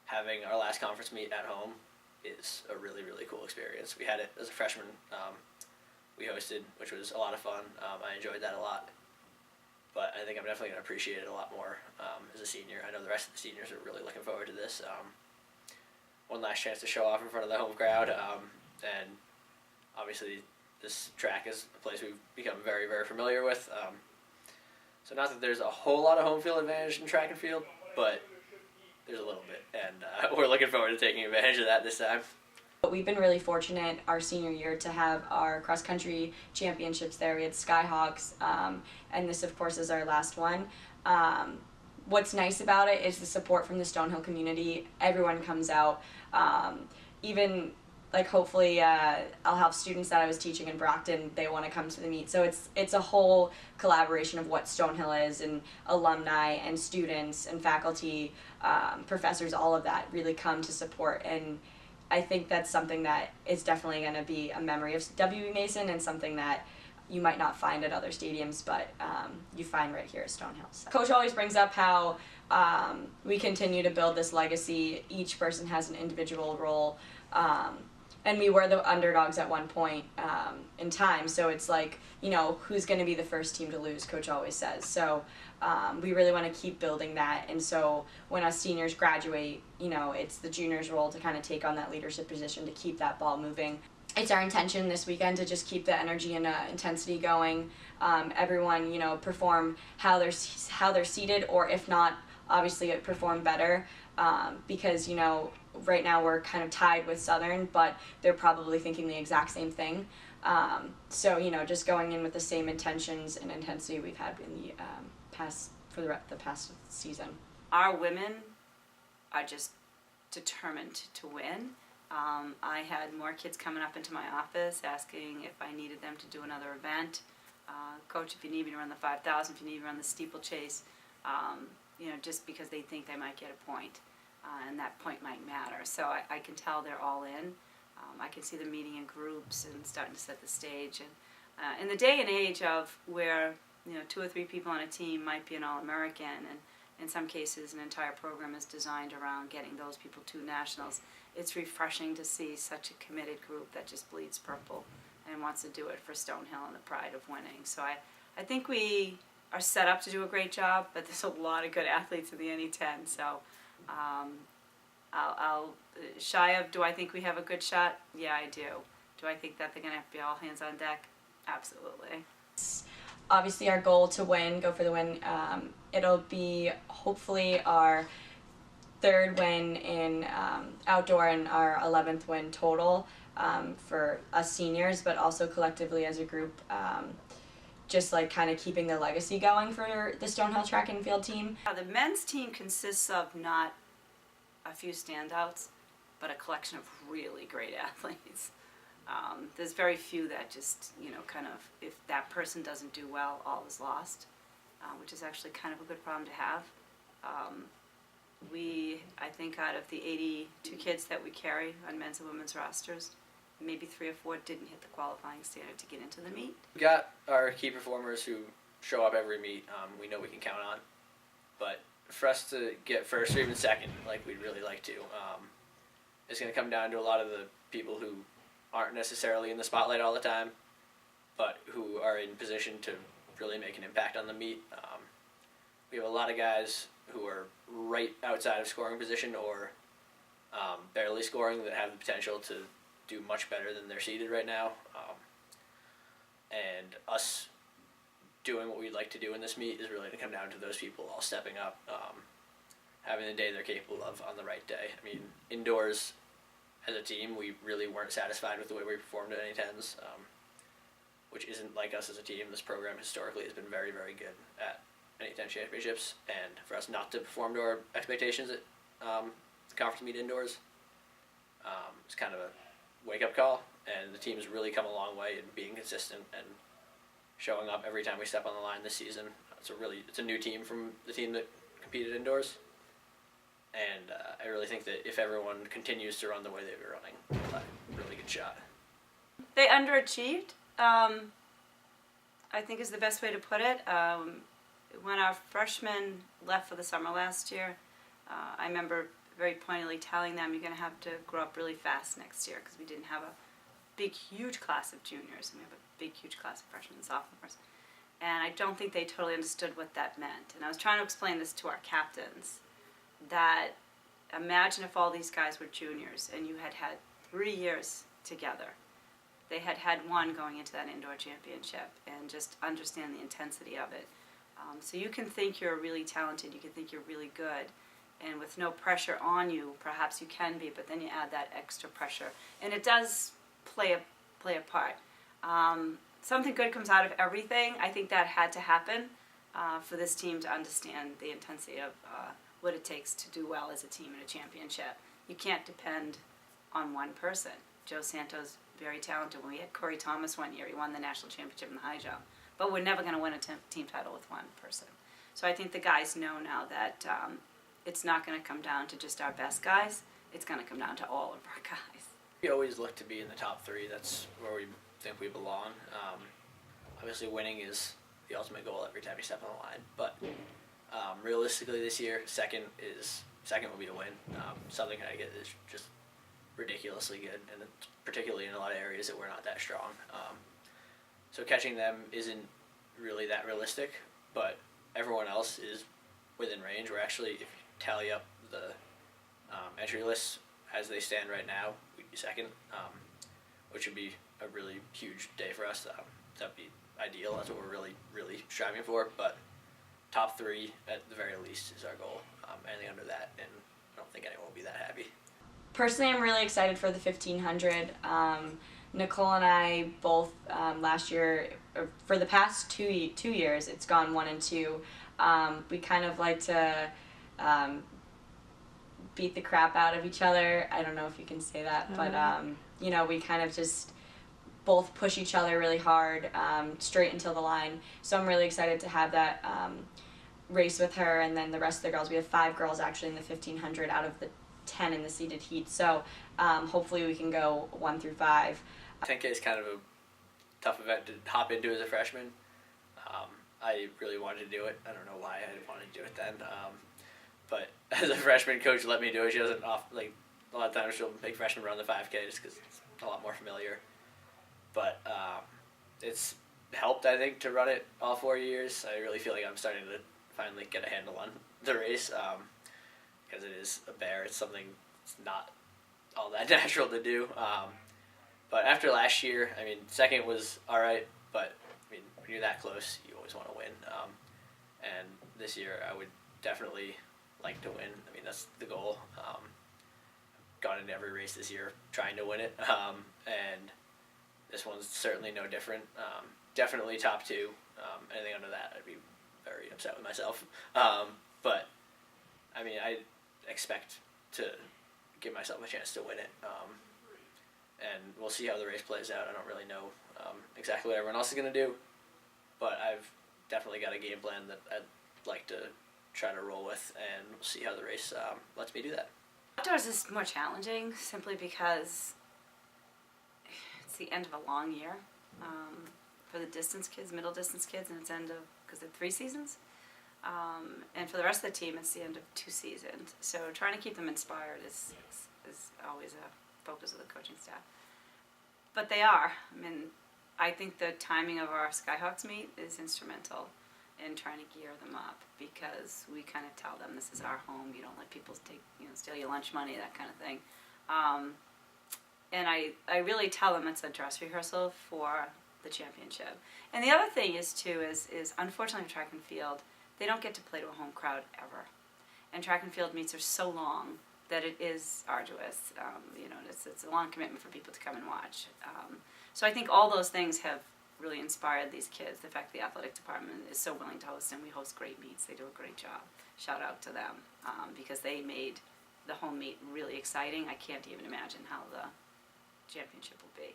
having our last conference meet at home is a really, really cool experience. We had it as a freshman. We hosted, which was a lot of fun. I enjoyed that a lot. But I think I'm definitely going to appreciate it a lot more as a senior. I know the rest of the seniors are really looking forward to this. One last chance to show off in front of the home crowd. And obviously this track is a place we've become very, very familiar with. So not that there's a whole lot of home field advantage in track and field, but there's a little bit. And we're looking forward to taking advantage of that this time. We've been really fortunate our senior year to have our cross-country championships there. We had Skyhawks, and this of course is our last one. What's nice about it is the support from the Stonehill community. Everyone comes out. Even like hopefully I'll have students that I was teaching in Brockton, they want to come to the meet. So it's a whole collaboration of what Stonehill is, and alumni and students and faculty, professors, all of that really come to support. And I think that's something that is definitely going to be a memory of W.B. Mason, and something that you might not find at other stadiums, but you find right here at Stonehill. So. Coach always brings up how we continue to build this legacy. Each person has an individual role, and we were the underdogs at one point in time, so it's like, you know, who's going to be the first team to lose, Coach always says. So we really want to keep building that, and so when us seniors graduate, you know, it's the juniors' role to kind of take on that leadership position to keep that ball moving. It's our intention this weekend to just keep the energy and intensity going. Everyone, you know, perform how they're seated, or if not, obviously perform better, because, you know, right now we're kind of tied with Southern, but they're probably thinking the exact same thing. So, you know, just going in with the same intentions and intensity we've had in the past season. Our women are just determined to win. I had more kids coming up into my office asking if I needed them to do another event. Coach, if you need me to run the 5,000, if you need me to run the steeplechase, you know, just because they think they might get a point, and that point might matter. So I can tell they're all in. I can see them meeting in groups and starting to set the stage. And in the day and age of where, you know, 2 or 3 people on a team might be an All-American, and in some cases an entire program is designed around getting those people to nationals, it's refreshing to see such a committed group that just bleeds purple and wants to do it for Stonehill and the pride of winning. So I think we are set up to do a great job, but there's a lot of good athletes in the NE10. So I'll shy of, do I think we have a good shot? Yeah, I do. Do I think that they're going to have to be all hands on deck? Absolutely. Obviously our goal to win, go for the win. It'll be hopefully our 3rd win in outdoor and our 11th win total for us seniors, but also collectively as a group, just like kind of keeping the legacy going for the Stonehill Track and Field team. The men's team consists of not a few standouts, but a collection of really great athletes. There's very few that just, you know, kind of, if that person doesn't do well, all is lost, which is actually kind of a good problem to have. I think out of the 82 kids that we carry on men's and women's rosters, maybe 3 or 4 didn't hit the qualifying standard to get into the meet. We got our key performers who show up every meet, we know we can count on. But for us to get first or even second, like we'd really like to, it's going to come down to a lot of the people who aren't necessarily in the spotlight all the time, but who are in position to really make an impact on the meet. We have a lot of guys who are right outside of scoring position or barely scoring that have the potential to do much better than they're seeded right now. And us doing what we'd like to do in this meet is really to come down to those people all stepping up, having the day they're capable of on the right day. I mean, indoors as a team, we really weren't satisfied with the way we performed at NE10s, which isn't like us as a team. This program historically has been very, very good at NE10 championships, and for us not to perform to our expectations at the conference meet indoors, it's kind of a wake-up call, and the team's really come a long way in being consistent and showing up every time we step on the line this season. It's a new team from the team that competed indoors, and I really think that if everyone continues to run the way they've been running, we'll have a really good shot. They underachieved, I think is the best way to put it. When our freshmen left for the summer last year, I remember very pointedly telling them you're going to have to grow up really fast next year because we didn't have a big, huge class of juniors, and we have a big, huge class of freshmen and sophomores. And I don't think they totally understood what that meant. And I was trying to explain this to our captains, that imagine if all these guys were juniors and you had had 3 years together. They had had one going into that indoor championship, and just understand the intensity of it. So you can think you're really talented, you can think you're really good, and with no pressure on you, perhaps you can be, but then you add that extra pressure. And it does play a part. Something good comes out of everything. I think that had to happen for this team to understand the intensity of what it takes to do well as a team in a championship. You can't depend on one person. Joe Santo's very talented. When we had Corey Thomas one year, he won the national championship in the high jump. But we're never going to win a team title with one person. So I think the guys know now that it's not going to come down to just our best guys. It's going to come down to all of our guys. We always look to be in the top 3. That's where we think we belong. Obviously, winning is the ultimate goal every time you step on the line. But realistically, this year, second will be a win. Southern Connecticut is just ridiculously good, and it's particularly in a lot of areas that we're not that strong. So catching them isn't really that realistic, but everyone else is within range. We're actually, if you tally up the entry lists as they stand right now, we'd be second, which would be a really huge day for us. That'd be ideal. That's what we're really, really striving for. But top 3 at the very least is our goal. Anything under that, and I don't think anyone will be that happy. Personally, I'm really excited for the 1500. Nicole and I both last year, or for the past 2 years, it's gone 1 and 2. We kind of like to beat the crap out of each other. I don't know if you can say that, but you know, we kind of just both push each other really hard straight until the line. So I'm really excited to have that race with her, and then the rest of the girls. We have 5 girls actually in the 1500 out of the 10 in the seeded heat. So hopefully we can go 1 through 5. 10K is kind of a tough event to hop into as a freshman. I really wanted to do it. I don't know why I wanted to do it then. But as a freshman, coach let me do it. She doesn't a lot of times she'll make freshmen run the 5K just because it's a lot more familiar. But it's helped, I think, to run it all 4 years. I really feel like I'm starting to finally get a handle on the race because it is a bear. It's something that's not all that natural to do. But after last year, I mean, second was all right, but I mean, when you're that close, you always want to win. And this year, I would definitely like to win. I mean, that's the goal. Gone into every race this year trying to win it, and this one's certainly no different. Definitely top 2. Anything under that, I'd be very upset with myself. But I mean, I expect to give myself a chance to win it. And we'll see how the race plays out. I don't really know exactly what everyone else is going to do, but I've definitely got a game plan that I'd like to try to roll with, and we'll see how the race lets me do that. Outdoors is more challenging simply because it's the end of a long year for the distance kids, middle distance kids, and it's end of, because they're 3 seasons. And for the rest of the team, it's the end of 2 seasons. So trying to keep them inspired is always a focus of the coaching staff. But they are. I mean, I think the timing of our Skyhawks meet is instrumental in trying to gear them up, because we kind of tell them this is our home. You don't let people steal your lunch money, that kind of thing. And I really tell them it's a dress rehearsal for the championship. And the other thing is unfortunately track and field, they don't get to play to a home crowd ever. And track and field meets are so long that it is arduous. It's a long commitment for people to come and watch. So I think all those things have really inspired these kids. The fact the athletic department is so willing to host, and we host great meets. They do a great job. Shout out to them because they made the home meet really exciting. I can't even imagine how the championship will be.